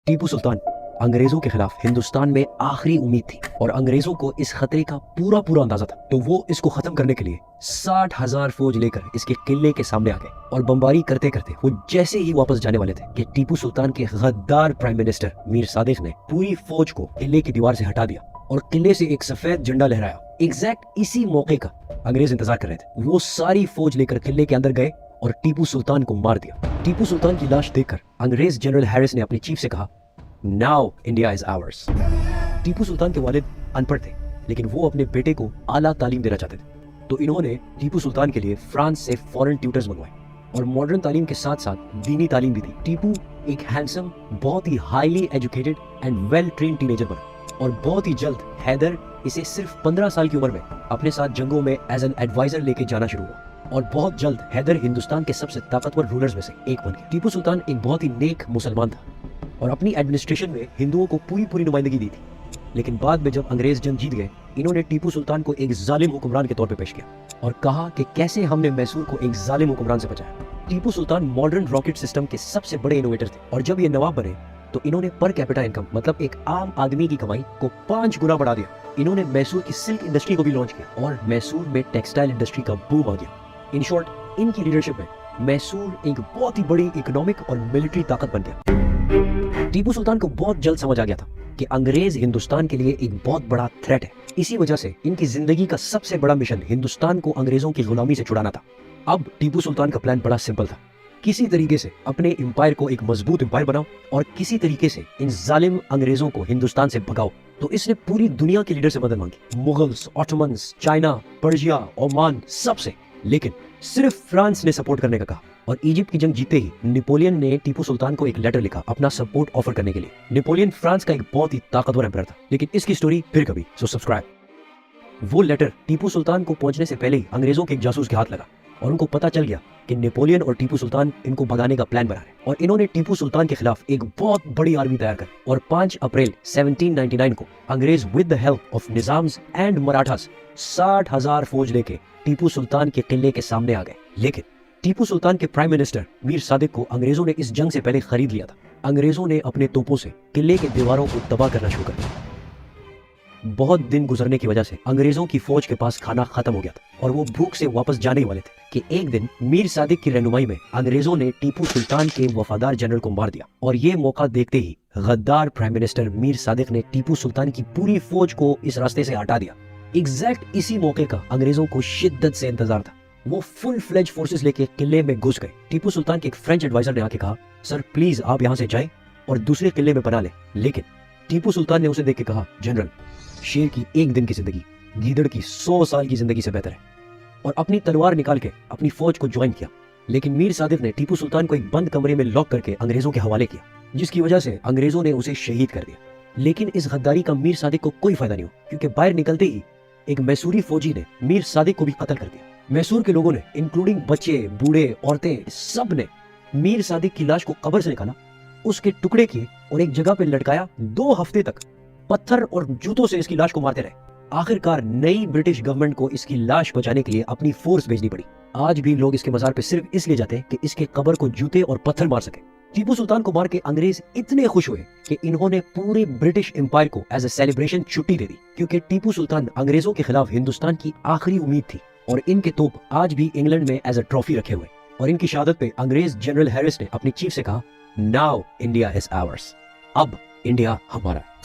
टीपू सुल्तान अंग्रेजों के खिलाफ हिंदुस्तान में आखिरी उम्मीद थी और अंग्रेजों को इस खतरे का पूरा अंदाजा था। तो वो इसको खत्म करने के लिए 60,000 फौज लेकर इसके किले के सामने आ गए और बमबारी करते करते वो जैसे ही वापस जाने वाले थे कि टीपू सुल्तान के गद्दार प्राइम मिनिस्टर मीर सादिक ने पूरी फौज को किले की दीवार से हटा दिया और किले से एक सफेद झंडा लहराया। एग्जैक्ट इसी मौके का अंग्रेज इंतजार कर रहे थे। वो सारी फौज लेकर किले के अंदर गए और टीपू सुल्तान को मार दिया। टीपू सुल्तान की लाश देखकर अंग्रेज जनरल हैरिस ने अपनी चीफ से कहा, now India is ours. Tipu Sultan के वालिद अनपढ़ थे, लेकिन वो अपने बेटे को आला तालीम देना चाहते थे। तो इन्होंने टीपू सुल्तान के लिए फ्रांस से फॉरेन ट्यूटर्स मंगवाए और मॉडर्न तालीम के साथ साथ दीनी तालीम भी दी। टीपू एक हैंडसम, बहुत ही highly educated and well train teenager बना और बहुत ही जल्द हैदर इसे सिर्फ 15 साल की उम्र में अपने साथ जंगों में एज एन एडवाइजर लेके जाना शुरू हुआ और बहुत जल्द हैदर हिंदुस्तान के सबसे ताकतवर रूलर्स में से एक बन गया। टीपू सुल्तान एक बहुत ही नेक मुसलमान था और अपनी एडमिनिस्ट्रेशन में हिंदुओं को पूरी नुमाइंदगी दी थी। लेकिन बाद में जब अंग्रेज जंग जीत गए, इन्होंने टीपू सुल्तान को एक जालिम हुक्मरान के तौर पे पेश किया और कहा कि कैसे हमने मैसूर को एक जालिम हुक्मरान से बचाया। Tipu Sultan modern rocket system के सबसे बड़े इनोवेटर थे और जब ये नवाब बने तो इन्होंने पर कैपिटा इनकम मतलब एक आम आदमी की कमाई को 5 गुना बढ़ा दिया। इन्होंने मैसूर की सिल्क इंडस्ट्री को भी लॉन्च किया और मैसूर में टेक्सटाइल इंडस्ट्री का बूम आ गया। इन शॉर्ट, इनकी लीडरशिप में मैसूर एक बहुत ही बड़ी इकोनॉमिक और मिलिट्री ताकत बन गया। टीपू सुल्तान को बहुत जल्द समझ आ गया था कि अंग्रेज हिंदुस्तान के लिए एक बहुत बड़ा थ्रेट है। इसी वजह से इनकी जिंदगी का सबसे बड़ा मिशन हिंदुस्तान को अंग्रेजों की गुलामी से छुड़ाना था। अब टीपू सुल्तान का प्लान बड़ा सिंपल था। किसी तरीके से अपने एम्पायर को एक मजबूत एम्पायर बनाओ और किसी तरीके से इन जालिम अंग्रेजों को हिंदुस्तान से भगाओ। तो इसने पूरी दुनिया के लीडर से मदद मांगी, Mughals, Ottomans, China, Persia, Oman, सबसे। लेकिन सिर्फ फ्रांस ने सपोर्ट करने का कहा और इजिप्ट की जंग जीते ही नेपोलियन ने टीपू सुल्तान को एक लेटर लिखा अपना सपोर्ट ऑफर करने के लिए। नेपोलियन फ्रांस का एक बहुत ही ताकतवर एम्पायर था, लेकिन इसकी स्टोरी फिर कभी, सो सब्सक्राइब। वो लेटर टीपू सुल्तान को पहुंचने से पहले ही अंग्रेजों के एक जासूस के हाथ लगा और उनको पता चल गया कि नेपोलियन और टीपू सुल्तान इनको भगाने का प्लान बना रहे और इन्होंने टीपू सुल्तान के खिलाफ एक बहुत बड़ी आर्मी तैयार कर और 5 अप्रैल 1799 को अंग्रेज with the help of Nizams and Marathas 60,000 फौज लेके टीपू सुल्तान के किले के सामने आ गए। लेकिन टीपू सुल्तान के प्राइम मिनिस्टर मीर सादिक को अंग्रेजों ने इस जंग से पहले खरीद लिया था। अंग्रेजों ने अपने तोपों से किले के दीवारों को तबाह करना शुरू कर दिया। बहुत दिन गुजरने की वजह से अंग्रेजों की फौज के पास खाना खत्म हो गया था और वो भूख से वापस जाने ही वाले थे कि एक दिन मीर सादिक की रहनुमाई में अंग्रेजों ने टीपू सुल्तान के वफादार जनरल को मार दिया और ये मौका देखते ही गद्दार प्राइम मिनिस्टर मीर सादिक ने टीपू सुल्तान की पूरी फौज को इस रास्ते से हटा दिया। एग्जैक्ट इसी मौके का अंग्रेजों को शिद्दत से इंतजार था। वो फुल फ्लेज फोर्सेस लेके किले में घुस गए। टीपू सुल्तान के एक फ्रेंच एडवाइजर ने आके कहा, सर प्लीज आप यहाँ से जाएं और दूसरे किले में बना ले। लेकिन टीपू सुल्तान ने उसे देख के कहा, जनरल, शेर की एक दिन की जिंदगी गीदड़ की 100 साल की जिंदगी से बेहतर है, और अपनी तलवार निकाल के अपनी फौज को ज्वाइन किया। लेकिन मीर सादिक ने टीपू सुल्तान को एक बंद कमरे में लॉक करके अंग्रेजों के हवाले किया, जिसकी वजह से अंग्रेजों ने उसे शहीद कर दिया। लेकिन इस गद्दारी का मीर सादिक को कोई फायदा नहीं हुआ, क्योंकि बाहर निकलते ही एक मैसूरी फौजी ने मीर सादिक को भी कत्ल कर दिया। मैसूर के लोगों ने, इंक्लूडिंग बच्चे, बूढ़े, औरतें, सब ने मीर सादिक की लाश को कब्र से निकाला, उसके टुकड़े किए और एक जगह पे लटकाया। 2 हफ्ते तक पत्थर और जूतों से इसकी लाश को मारते रहे। आखिरकार नई ब्रिटिश गवर्नमेंट को इसकी लाश बचाने के लिए अपनी फोर्स भेजनी पड़ी। आज भी लोग इसके मजार पे सिर्फ इसलिए जाते हैं कि इसके कब्र को जूते और पत्थर मार सके। टीपू सुल्तान को मार के अंग्रेज इतने खुश हुए कि इन्होंने पूरे ब्रिटिश एम्पायर को एज ए सेलिब्रेशन छुट्टी दे दी, क्योंकि टीपू सुल्तान अंग्रेजों के खिलाफ हिंदुस्तान की आखिरी उम्मीद थी और इनके तोप आज भी इंग्लैंड में एज ए ट्रॉफी रखे हुए। और इनकी शहादत पे अंग्रेज जनरल हैरिस ने अपनी चीफ से कहा, नाउ इंडिया इज आवर्स। अब इंडिया हमारा है।